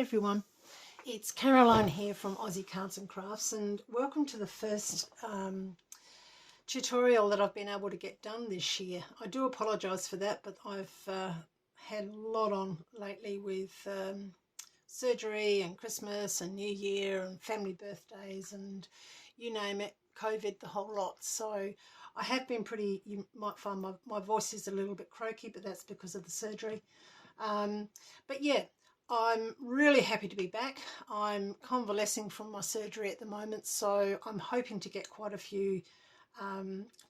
everyone, it's Caroline here from Aussie Cards and Crafts, and welcome to the first tutorial that I've been able to get done this year. I do apologise for that, but I've had a lot on lately with surgery and Christmas and New Year and family birthdays and you name it, COVID, the whole lot. So I have been pretty, you might find my voice is a little bit croaky, but that's because of the surgery. But yeah, I'm really happy to be back. I'm convalescing from my surgery at the moment, so I'm hoping to get quite a few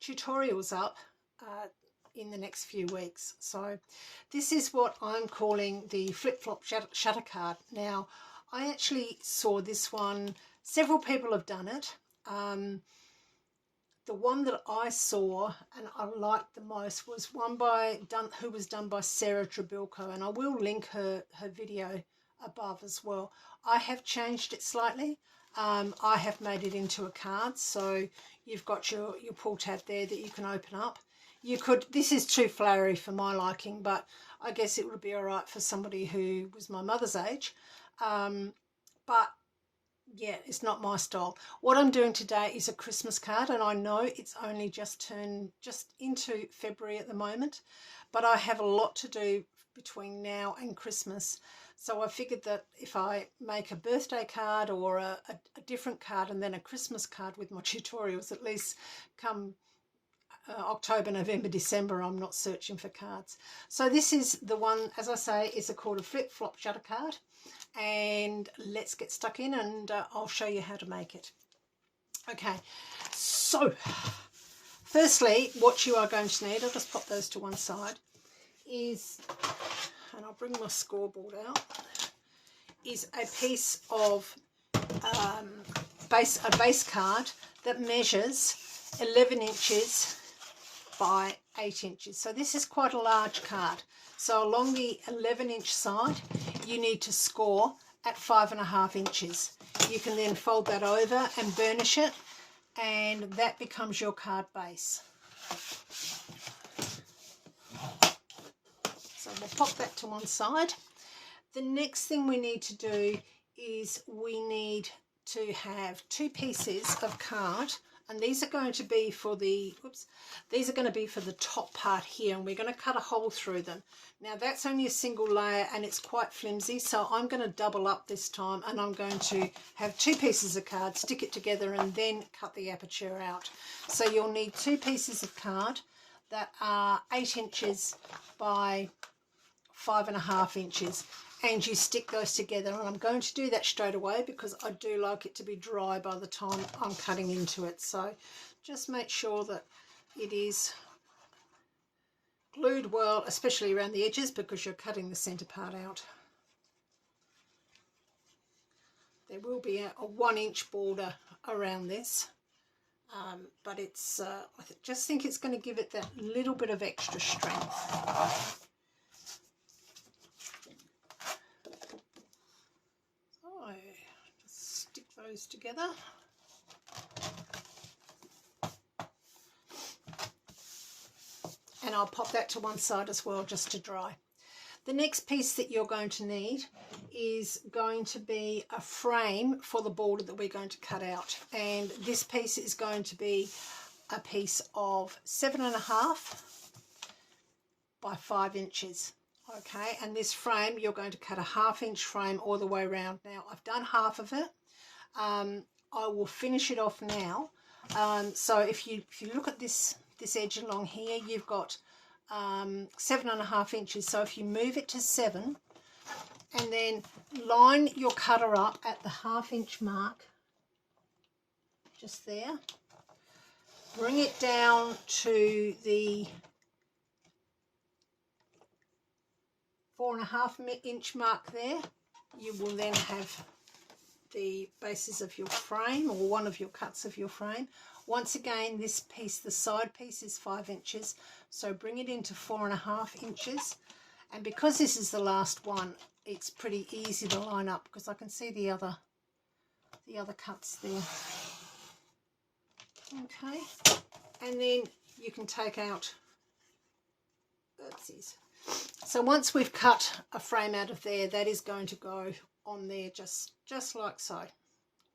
tutorials up in the next few weeks. So this is what I'm calling the flip-flop shutter card. Now, I actually saw this one, several people have done it. The one that I saw and I liked the most was one who was done by Sarah Trebilco, and I will link her video above as well. I have changed it slightly. I have made it into a card, so you've got your pull tab there that you can open up. You could, this is too flowery for my liking, but I guess it would be all right for somebody who was my mother's age. But yeah, it's not my style. What I'm doing today is a Christmas card, and I know it's only just into February at the moment, but I have a lot to do between now and Christmas. So I figured that if I make a birthday card or a different card and then a Christmas card with my tutorials, at least come October, November, December, I'm not searching for cards. So this is the one, as I say, is called a flip-flop shutter card. And let's get stuck in, and I'll show you how to make it. Okay, so firstly, what you are going to need, I'll just pop those to one side, is, and I'll bring my scoreboard out, is a piece of a base card that measures 11 inches by 8 inches. So this is quite a large card. So along the 11-inch side, you need to score at 5.5 inches. You can then fold that over and burnish it, and that becomes your card base. So we'll pop that to one side. The next thing we need to do is we need to have 2 pieces of card, and these are going to be for the top part here, and we're going to cut a hole through them. Now that's only a single layer and it's quite flimsy, so I'm going to double up this time, and I'm going to have 2 pieces of card, stick it together, and then cut the aperture out. So you'll need 2 pieces of card that are 8 inches by 5.5 inches, and you stick those together. And I'm going to do that straight away because I do like it to be dry by the time I'm cutting into it. So just make sure that it is glued well, especially around the edges, because you're cutting the centre part out. There will be a 1-inch border around this, but it's I just think it's going to give it that little bit of extra strength. Just stick those together. And I'll pop that to one side as well, just to dry. The next piece that you're going to need is going to be a frame for the border that we're going to cut out. And this piece is going to be a piece of 7.5 by 5 inches. Okay, and this frame, you're going to cut a 1/2-inch frame all the way around. Now, I've done half of it. I will finish it off now. So if you look at this edge along here, you've got 7.5 inches. So if you move it to 7 and then line your cutter up at the 1/2-inch mark, just there, bring it down to the 4.5-inch mark there. You will then have the bases of your frame, or one of your cuts of your frame. Once again, this piece, the side piece, is 5 inches, so bring it into 4.5 inches. And because this is the last one, it's pretty easy to line up because I can see the other cuts there. Okay, and then you can take out, oopsies. So once we've cut a frame out of there, that is going to go on there, just like so,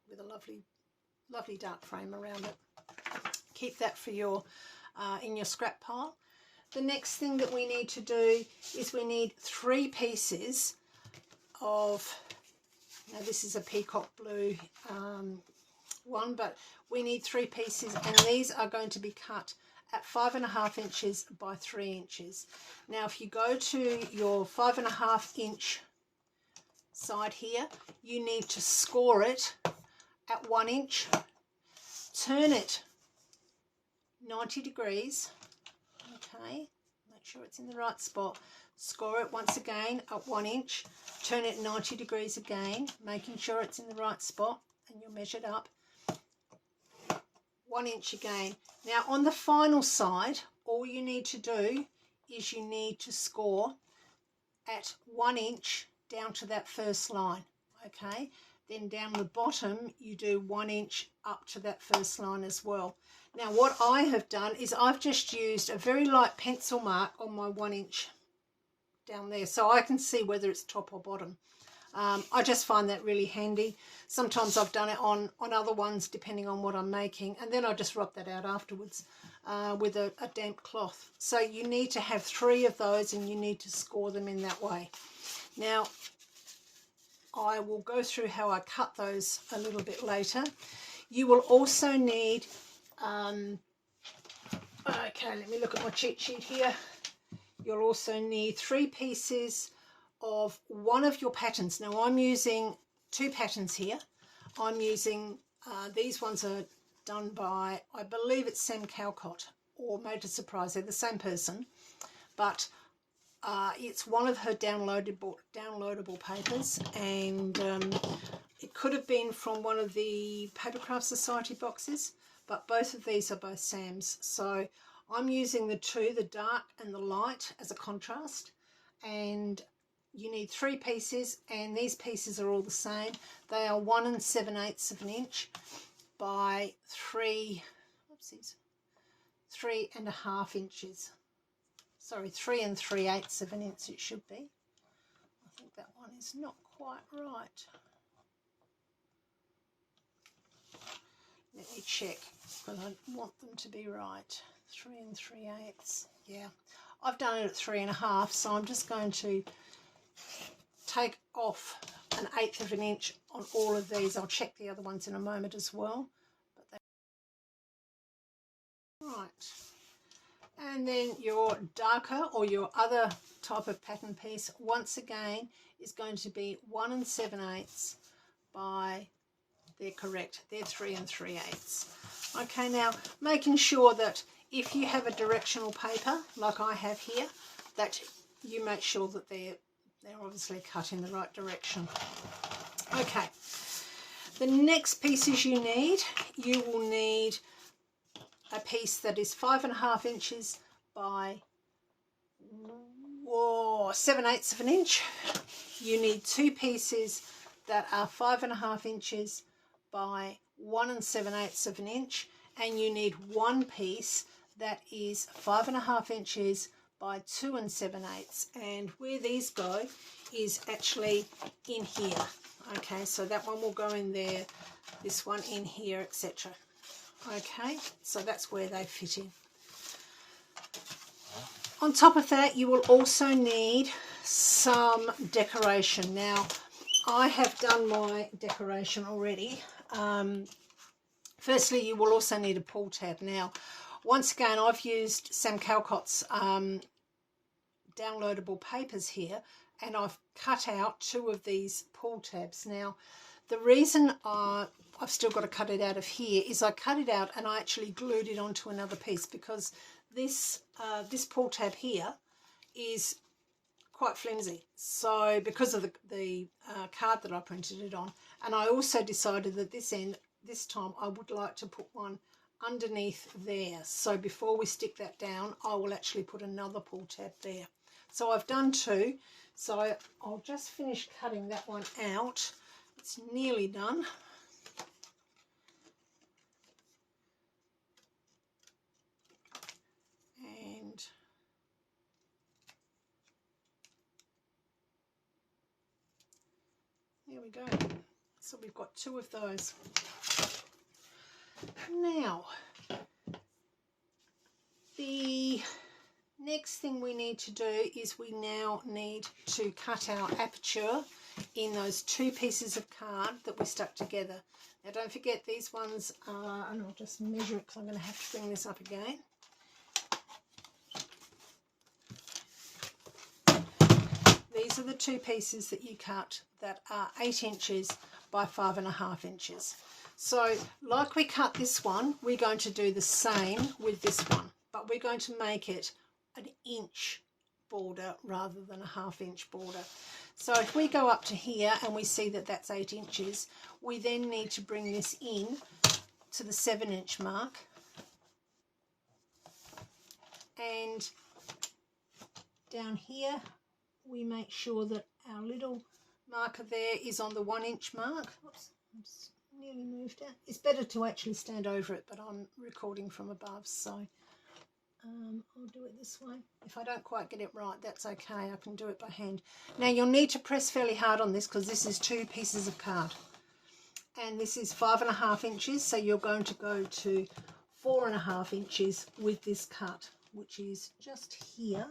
with a lovely dark frame around it. Keep that for your in your scrap pile. The next thing that we need to do is we need 3 pieces of, now this is a peacock blue one, but we need 3 pieces, and these are going to be cut at 5.5 inches by 3 inches. Now if you go to your 5.5 inch side here, you need to score it at 1 inch, turn it 90 degrees, okay, make sure it's in the right spot, score it once again at 1 inch, turn it 90 degrees again, making sure it's in the right spot, and you'll measure it up 1 inch again. Now on the final side, all you need to do is you need to score at 1 inch down to that first line, okay, then down the bottom you do 1 inch up to that first line as well. Now what I have done is I've just used a very light pencil mark on my 1 inch down there, so I can see whether it's top or bottom. I just find that really handy. Sometimes I've done it on other ones depending on what I'm making, and then I just rub that out afterwards with a damp cloth. So you need to have 3 of those, and you need to score them in that way. Now I will go through how I cut those a little bit later. You will also need okay, let me look at my cheat sheet here. You'll also need 3 pieces of one of your patterns. Now I'm using 2 patterns here. I'm using these ones are done by, I believe it's Sam Callcott or Made to Surprise. They're the same person, but it's one of her downloadable papers, and it could have been from one of the Papercraft Society boxes, but both of these are both Sam's. So I'm using the 2, the dark and the light, as a contrast, and you need 3 pieces, and these pieces are all the same. They are 1 7/8 of an inch by 3.5 inches. Sorry, 3 3/8 of an inch it should be. I think that one is not quite right. Let me check, because I want them to be right. 3 3/8. Yeah, I've done it at 3.5, so I'm just going to take off 1/8 of an inch on all of these. I'll check the other ones in a moment as well. Right, and then your darker or your other type of pattern piece, once again, is going to be 1 7/8 by, they're correct, they're 3 3/8. Okay, now making sure that if you have a directional paper like I have here, that you make sure that they're obviously cut in the right direction. Okay, the next pieces you will need a piece that is 5.5 inches by 7/8 of an inch. You need 2 pieces that are 5.5 inches by 1 7/8 of an inch, and you need 1 piece that is 5.5 inches by 2 7/8, and where these go is actually in here. Okay, so that one will go in there, this one in here, etc. Okay, so that's where they fit in. On top of that, you will also need some decoration. Now I have done my decoration already. Firstly, you will also need a pull tab. Now once again, I've used Sam Callcott's downloadable papers here, and I've cut out 2 of these pull tabs. Now the reason I've still got to cut it out of here is I cut it out and I actually glued it onto another piece, because this this pull tab here is quite flimsy, so because of the card that I printed it on. And I also decided that this time I would like to put one underneath there, so before we stick that down I will actually put another pull tab there. So I've done 2, so I'll just finish cutting that one out. It's nearly done. And there we go. So we've got 2 of those. Now, the next thing we need to do is we now need to cut our aperture in those 2 pieces of card that we stuck together. Now don't forget these ones are, and I'll just measure it because I'm going to have to bring this up again. These are the 2 pieces that you cut that are 8 inches by 5.5 inches. So like we cut this one, we're going to do the same with this one, but we're going to make it an inch border rather than a 1/2 inch border. So if we go up to here and we see that that's 8 inches, we then need to bring this in to the 7-inch mark, and down here we make sure that our little marker there is on the 1-inch mark. Oops, I'm just nearly moved out. It's better to actually stand over it, but I'm recording from above, so I'll do it this way. If I don't quite get it right, that's okay. I can do it by hand. Now you'll need to press fairly hard on this because this is 2 pieces of card, and this is 5.5 inches, so you're going to go to 4.5 inches with this cut, which is just here,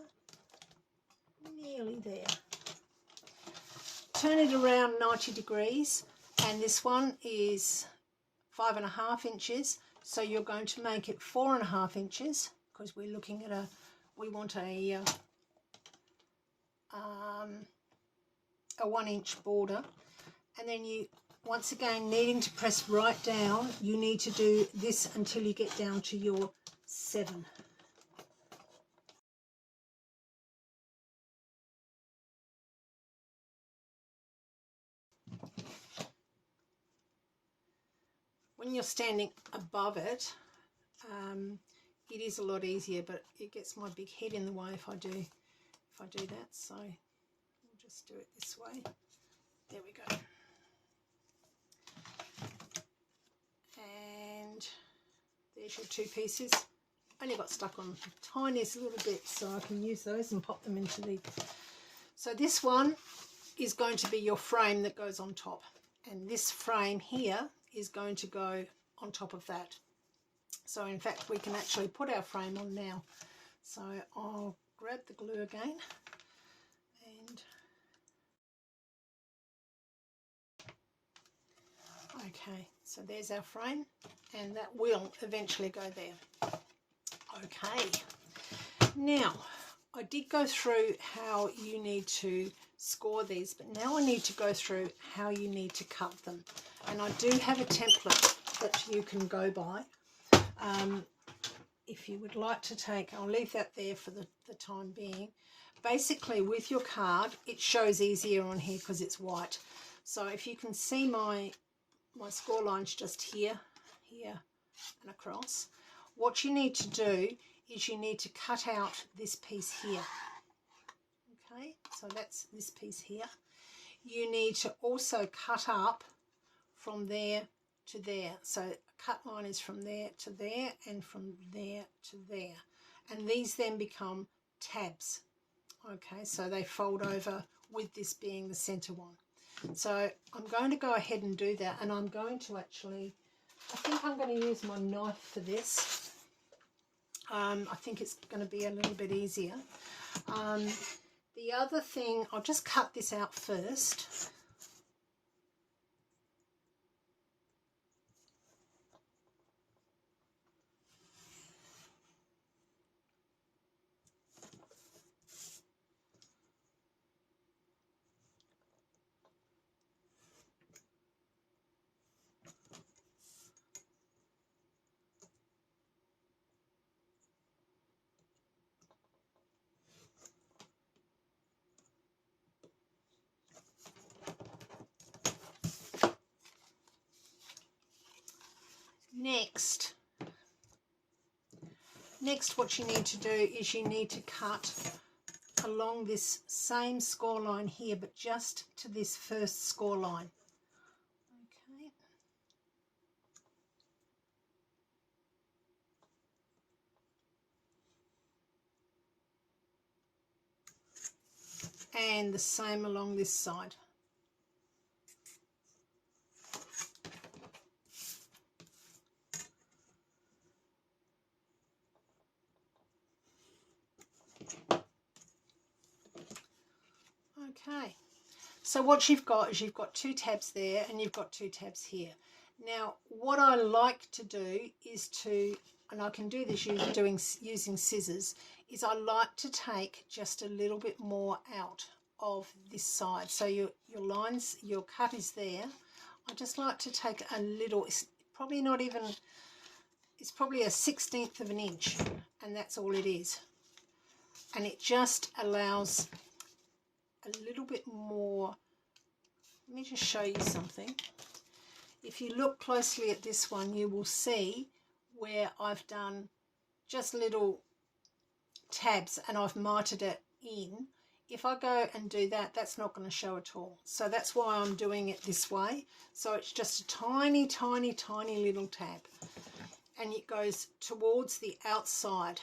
nearly there. Turn it around 90 degrees, and this one is 5.5 inches, so you're going to make it 4.5 inches because we're looking at we want a 1-inch border. And then you, once again, needing to press right down, you need to do this until you get down to your 7. When you're standing above it, it is a lot easier, but it gets my big head in the way if I do that. So we'll just do it this way. There we go. And there's your 2 pieces. Only got stuck on the tiniest little bit, so I can use those and pop them into the... So this one is going to be your frame that goes on top, and this frame here is going to go on top of that. So in fact we can actually put our frame on now. So I'll grab the glue again, and okay, so there's our frame, and that will eventually go there. Okay, now I did go through how you need to score these, but now I need to go through how you need to cut them, and I do have a template that you can go by. If you would like to take, I'll leave that there for the time being. Basically with your card, it shows easier on here because it's white. So if you can see my score lines just here, and across, what you need to do is you need to cut out this piece here. Okay, so that's this piece here. You need to also cut up from there to there. So a cut line is from there to there and from there to there. And these then become tabs. Okay, so they fold over with this being the center one. So I'm going to go ahead and do that, and I'm going to actually, I think I'm going to use my knife for this. I think it's going to be a little bit easier. The other thing, I'll just cut this out first. Next what you need to do is you need to cut along this same score line here, but just to this first score line. Okay. And the same along this side. Okay, so what you've got is you've got 2 tabs there and you've got 2 tabs here. Now what I like to do is to, and I can do this using scissors, is I like to take just a little bit more out of this side. So your lines, your cut is there. I just like to take a little, it's probably not even, it's probably a 1/16 of an inch, and that's all it is. And it just allows a little bit more. Let me just show you something. If you look closely at this one, you will see where I've done just little tabs and I've mitered it in. If I go and do that, that's not going to show at all. So that's why I'm doing it this way. So it's just a tiny, tiny, tiny little tab. And it goes towards the outside.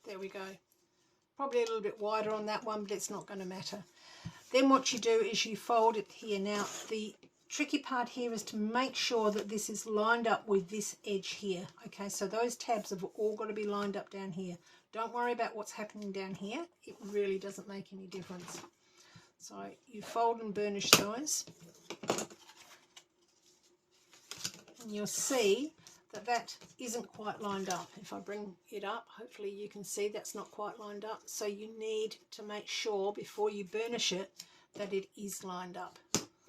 There we go. Probably a little bit wider on that one, but it's not going to matter. Then what you do is you fold it here. Now the tricky part here is to make sure that this is lined up with this edge here. Okay, so those tabs have all got to be lined up down here. Don't worry about what's happening down here. It really doesn't make any difference. So you fold and burnish those. And you'll see that that isn't quite lined up. If I bring it up, hopefully you can see that's not quite lined up. So you need to make sure before you burnish it that it is lined up.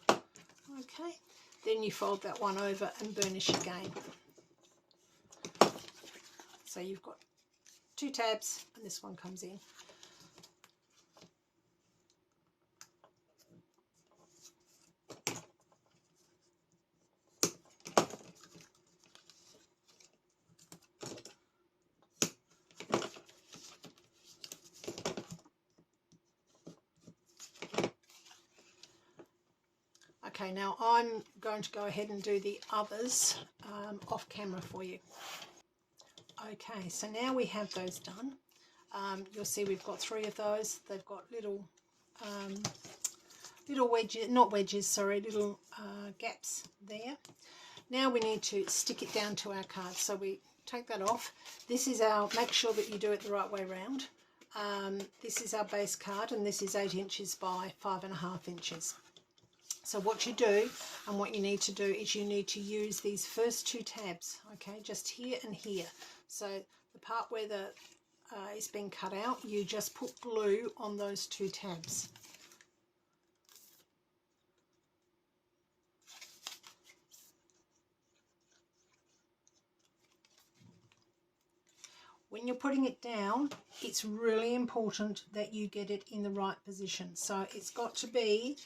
Okay, then you fold that one over and burnish again. So you've got 2 tabs and this one comes in. Okay, now I'm going to go ahead and do the others off camera for you. Okay, so now we have those done. You'll see we've got 3 of those. They've got little wedges, not wedges, sorry, little gaps there. Now we need to stick it down to our card. So we take that off. This is our, make sure that you do it the right way round. This is our base card and this is 8 inches by 5.5 inches. So what you do and what you need to do is you need to use these first 2 tabs, okay, just here and here. So the part where the is being cut out, you just put glue on those 2 tabs. When you're putting it down, it's really important that you get it in the right position. So it's got to be,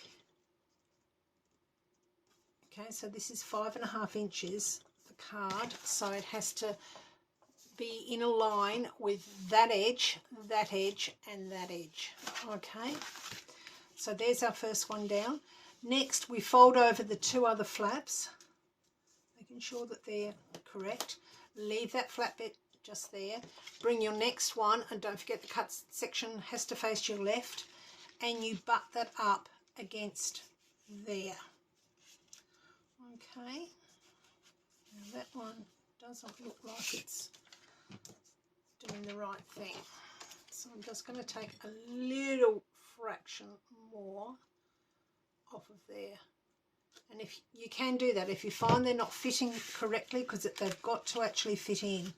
okay, so this is 5.5 inches, the card, so it has to be in a line with that edge, and that edge. Okay, so there's our first one down. Next we fold over the 2 other flaps, making sure that they're correct. Leave that flap bit just there. Bring your next one, and don't forget the cut section has to face your left, and you butt that up against there. Okay, now that one doesn't look like it's doing the right thing, so I'm just going to take a little fraction more off of there. And if you can do that, if you find they're not fitting correctly, because they've got to actually fit in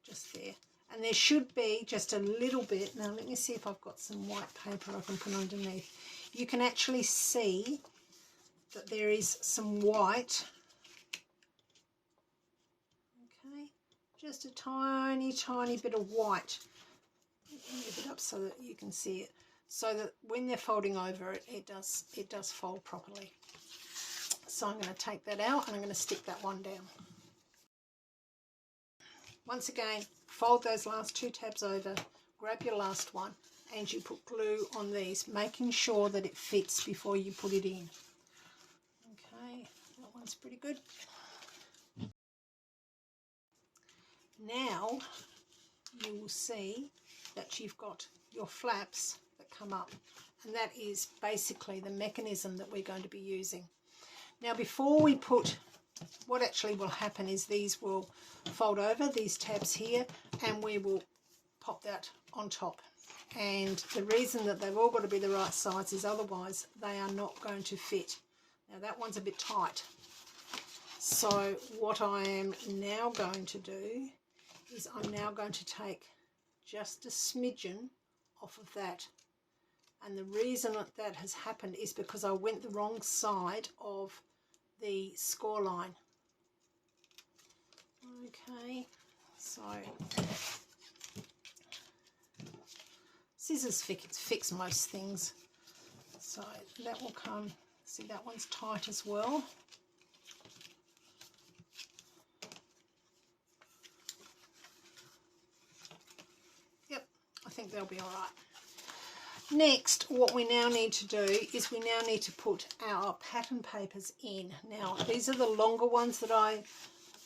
just there, and there should be just a little bit. Now let me see if I've got some white paper I can put underneath. You can actually see that there is some white. Okay, just a tiny bit of white. Move it up so that you can see it, so that when they're folding over it, it does fold properly. So I'm going to take that out and I'm going to stick that one down. Once again, fold those last 2 tabs over, grab your last one, and you put glue on these, making sure that it fits before you put it in. Okay, that one's pretty good. Now you will see that you've got your flaps that come up, and that is basically the mechanism that we're going to be using. Now before we put, what actually will happen is these will fold over, these tabs here, and we will pop that on top. And the reason that they've all got to be the right size is otherwise they are not going to fit. Now that one's a bit tight. So what I am now going to do is I'm now going to take just a smidgen off of that. And the reason that has happened is because I went the wrong side of the score line. Okay, so scissors fix most things. So that will come, see that one's tight as well. Yep, I think they'll be all right. Next, what we now need to do is we now need to put our pattern papers in. Now, these are the longer ones that I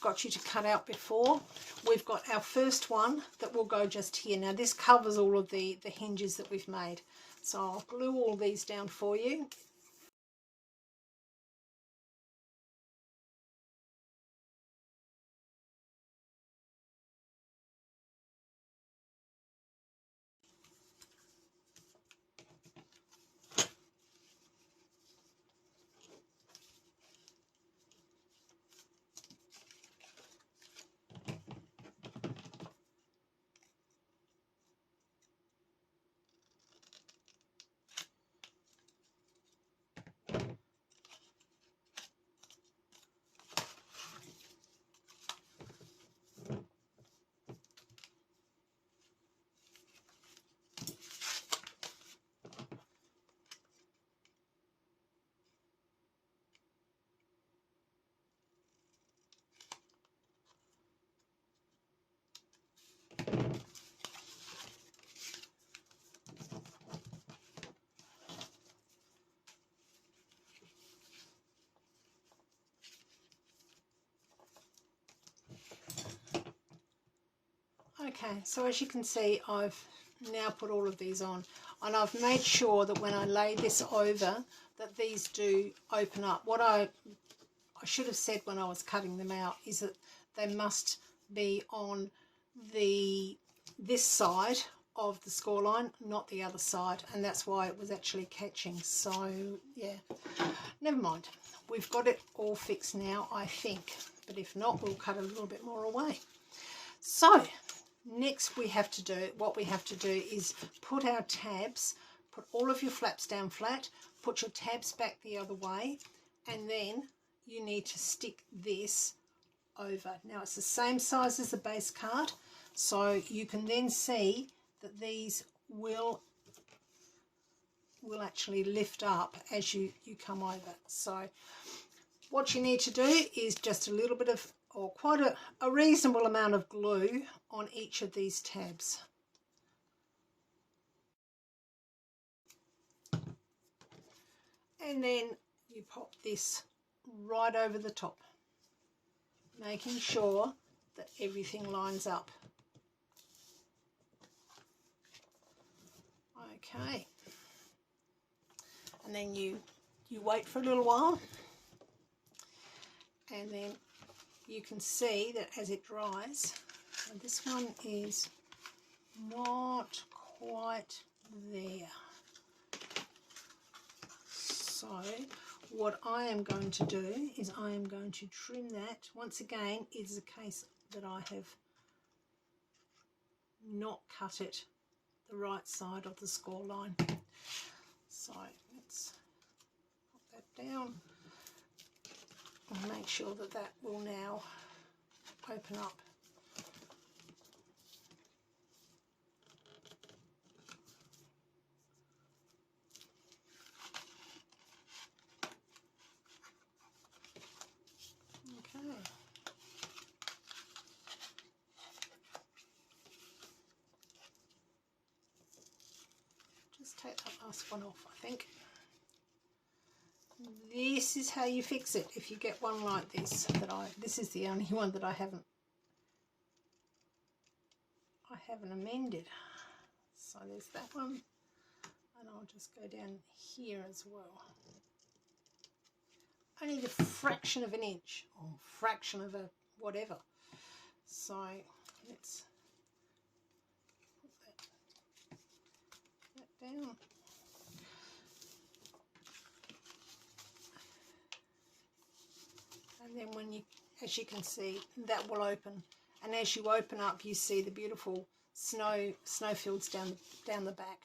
got you to cut out before. We've got our first one that will go just here. Now, this covers all of the hinges that we've made. So I'll glue all these down for you. Okay, so as you can see, I've now put all of these on, and I've made sure that when I lay this over that these do open up. What I should have said when I was cutting them out is that they must be on this side of the score line, not the other side, and that's why it was actually catching. So yeah, never mind, we've got it all fixed now, I think, but if not, we'll cut a little bit more away. So next what we have to do is put our tabs, put all of your flaps down flat, put your tabs back the other way, and then you need to stick this over. Now it's the same size as the base card, so you can then see that these will actually lift up as you come over. So what you need to do is just a little bit of, or quite a reasonable amount of glue on each of these tabs. And then you pop this right over the top, making sure that everything lines up. Okay, and then you wait for a little while, and then you can see that as it dries, and this one is not quite there. So what I am going to do is I am going to trim that. Once again, it is a case that I have not cut it the right side of the score line. So let's put that down and make sure that that will now open up. Okay. Just take that last one off, I think. This is how you fix it. If you get one like this, this is the only one that I haven't amended. So there's that one, and I'll just go down here as well. only the fraction of an inch, or fraction of a whatever. So let's put that down. And then when you, as you can see, that will open. And as you open up, you see the beautiful snowfields down the back.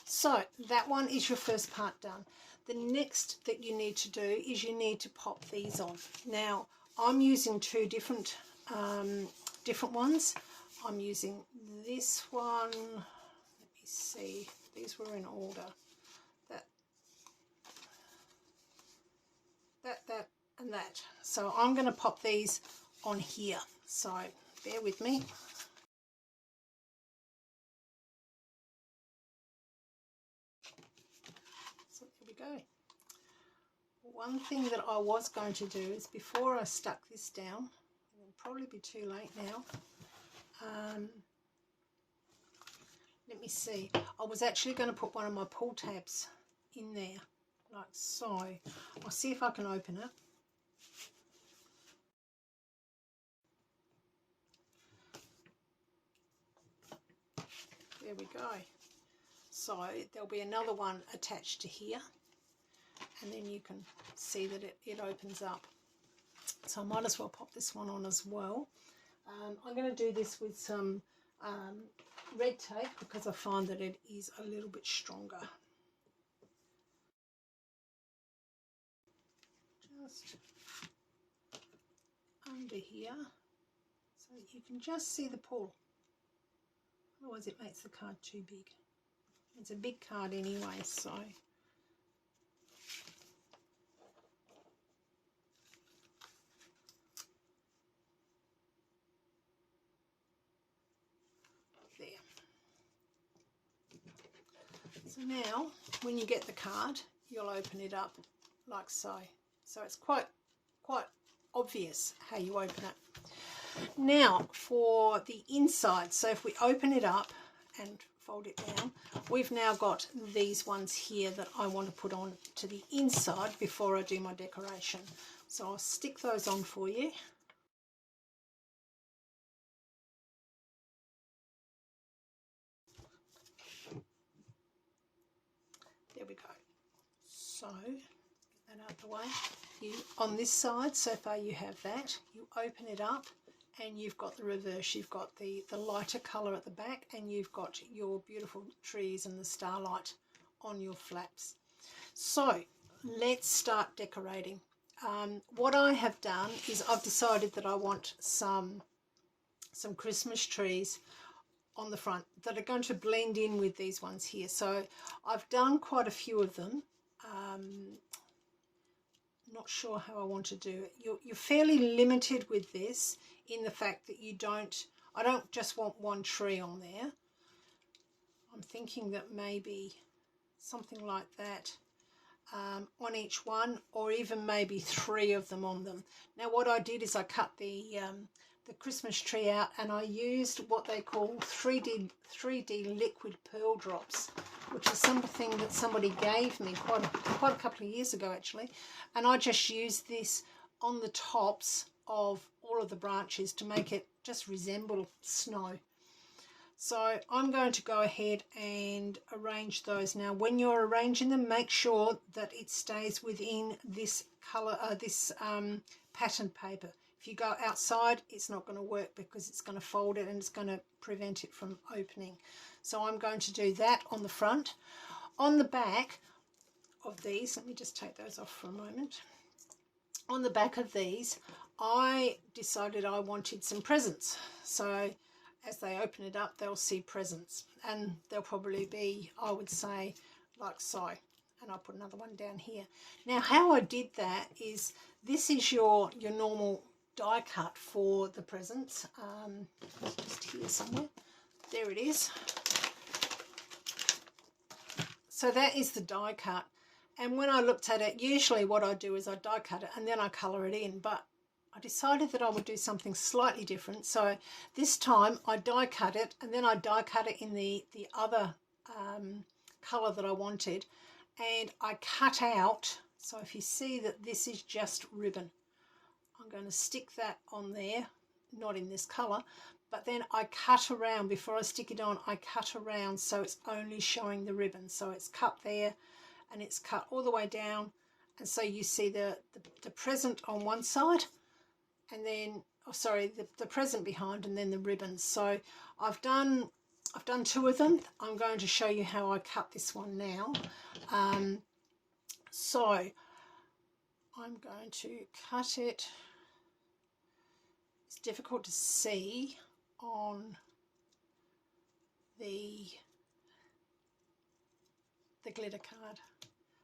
So that one is your first part done. The next that you need to do is you need to pop these on. Now I'm using two different ones. I'm using this one. Let me see. These were in order. That and that. So I'm going to pop these on here. So bear with me. So here we go. One thing that I was going to do is, before I stuck this down, it'll probably be too late now. Let me see. I was actually going to put one of my pull tabs in there, like so. I'll see if I can open it. There we go. So there'll be another one attached to here, and then you can see that it opens up. So I might as well pop this one on as well. I'm going to do this with some red tape because I find that it is a little bit stronger. Just under here, so that you can just see the pull. Otherwise it makes the card too big. It's a big card anyway, so there. So now when you get the card, you'll open it up like so. So it's quite obvious how you open it. Now for the inside, so if we open it up and fold it down, we've now got these ones here that I want to put on to the inside before I do my decoration. So I'll stick those on for you. There we go. So get that out the way. You on this side, so far you have that. You open it up and you've got the reverse. You've got the lighter colour at the back, and you've got your beautiful trees and the starlight on your flaps. So let's start decorating. What I have done is I've decided that I want some Christmas trees on the front that are going to blend in with these ones here. So I've done quite a few of them. Not sure how I want to do it. You're fairly limited with this in the fact that I don't just want one tree on there. I'm thinking that maybe something like that on each one, or even maybe 3 of them on them. Now what I did is I cut the Christmas tree out, and I used what they call 3D liquid pearl drops, which is something that somebody gave me quite a couple of years ago actually, and I just used this on the tops of all of the branches to make it just resemble snow. So I'm going to go ahead and arrange those. Now when you're arranging them, make sure that it stays within this colour, pattern paper. If you go outside, it's not going to work because it's going to fold it and it's going to prevent it from opening. So I'm going to do that on the front. On the back of these, let me just take those off for a moment. On the back of these, I decided I wanted some presents. So as they open it up, they'll see presents, and they'll probably be, I would say, like so. And I'll put another one down here. Now how I did that is, this is your normal die cut for the presents. Just here somewhere. There it is. So that is the die cut. And when I looked at it, usually what I do is I die cut it and then I colour it in. But I decided that I would do something slightly different. So this time I die cut it, and then I die cut it in the other colour that I wanted. And I cut out So if you see that this is just ribbon, I'm going to stick that on there, not in this colour, but then I cut around. Before I stick it on, I cut around so it's only showing the ribbon. So it's cut there and it's cut all the way down, and so you see the present on one side, and then, oh sorry, the present behind, and then the ribbons. So I've done 2 of them. I'm going to show you how I cut this one now. So I'm going to cut it. It's difficult to see on the glitter card.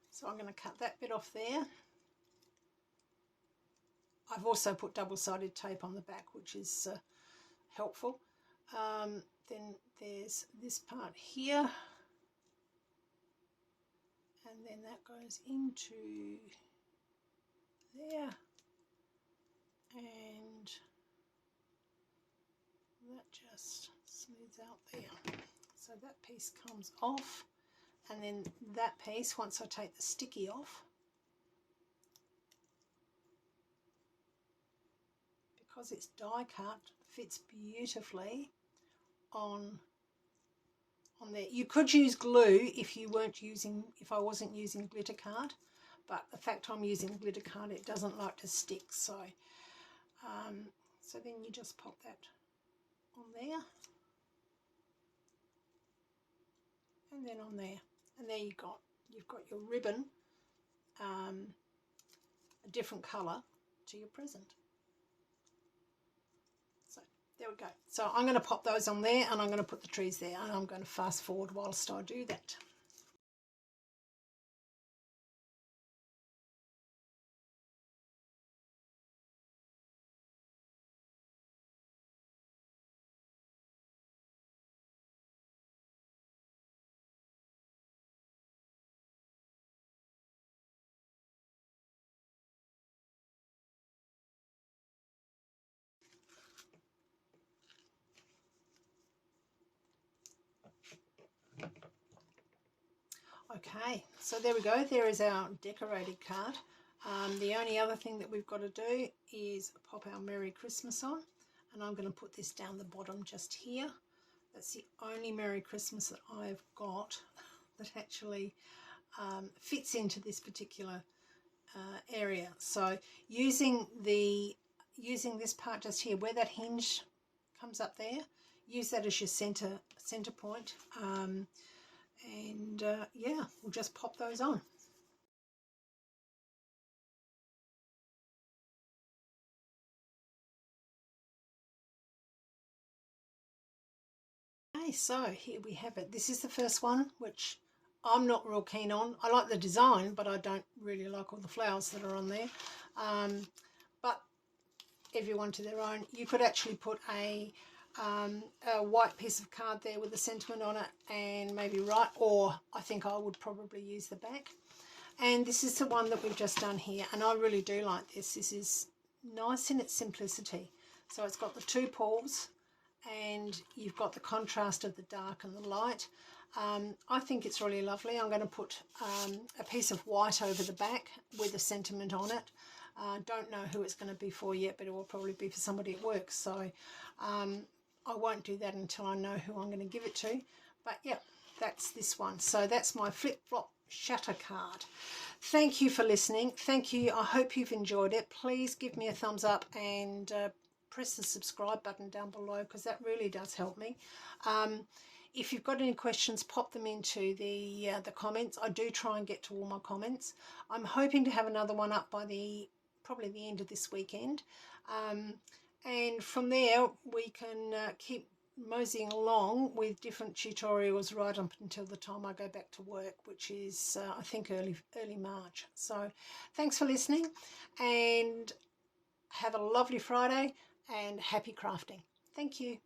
So I'm going to cut that bit off there. I've also put double-sided tape on the back, which is helpful. Then there's this part here, and then that goes into there, and that just smooths out there. So that piece comes off, and then that piece, once I take the sticky off, because it's die cut, fits beautifully on there. You could use glue if I wasn't using glitter card, but the fact I'm using glitter card, it doesn't like to stick. So so then you just pop that on there, and then on there, and there you've got your ribbon, a different colour to your present. So there we go. So I'm going to pop those on there, and I'm going to put the trees there, and I'm going to fast forward whilst I do that. Okay, so there we go. There is our decorated card. The only other thing that we've got to do is pop our Merry Christmas on, and I'm going to put this down the bottom just here. That's the only Merry Christmas that I've got that actually fits into this particular area. So using this part just here, where that hinge comes up there, use that as your center point. Yeah, we'll just pop those on. Okay, so here we have it. This is the first one, which I'm not real keen on. I like the design, but I don't really like all the flowers that are on there. But everyone to their own. You could actually put a white piece of card there with a sentiment on it and maybe write, or I think I would probably use the back. And this is the one that we've just done here, and I really do like this. This is nice in its simplicity. So it's got the 2 pools, and you've got the contrast of the dark and the light. I think it's really lovely. I'm going to put a piece of white over the back with a sentiment on it. Don't know who it's going to be for yet, but it will probably be for somebody at work. So I won't do that until I know who I'm going to give it to. But yeah, that's this one. So that's my Flip Flop Shatter card. Thank you for listening. Thank you. I hope you've enjoyed it. Please give me a thumbs up and press the subscribe button down below, because that really does help me. If you've got any questions, pop them into the comments. I do try and get to all my comments. I'm hoping to have another one up by probably the end of this weekend, and from there we can keep moseying along with different tutorials right up until the time I go back to work, which is I think early March. So thanks for listening, and have a lovely Friday and happy crafting. Thank you.